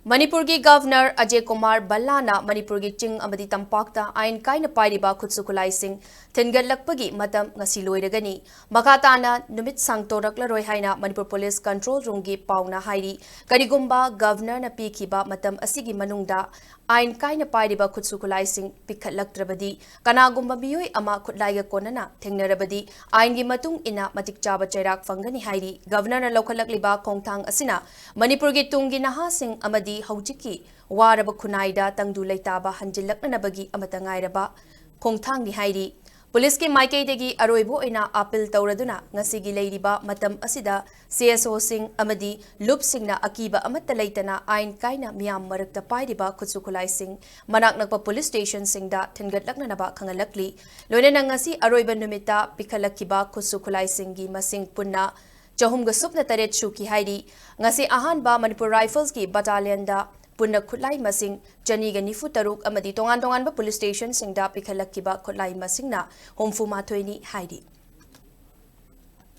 Manipur ki Governor Ajay Kumar Ballana Manipur ki Ching amadi tampakta ain kaina pairiba khutsu khulai sing thengatlakpagi matam ngasi loiragani makatana numit sangtoraklaroi haina Manipur Police Control Room gi pauna hairi karigumba governor na pikhiba matam asigi manungda ain kaina pairiba khutsu khulai sing pikhatlaktrabadi kanagumba miyoi ama Khutlai ga konana Thengna-Rabadi ain gi matung ina Matick Chaba Cheirak Fangani hairi governor na lokhalakliba khongthang asina Manipur gi tungi naha sing amadi Haujiki waraba khunaida tangdu leitaba hanjilaknanabagi amata ngairaba khongthangni hairi Police ki Hayengdagi aroibo ina appeal tauraduna ngasigi leiriba matam asida CSO sing amadi loop singna akiba amata leitana ain kaina miyam marakta pairiba khutsu khulai sing manak nakpa police station singda thengatlaknanaba khangalakli loinana ngasi aroiba numita pikhalakiba khutsu khulai singi masing punna Chahumga supna taret shuki hairi ngasi ahanba Manipur Rifles ki battalion da punna Khutlai masing janiga nifu taruk amadi tongan ba police station singda pikhalakkiba Khutlai masingna homfu mathoini hairi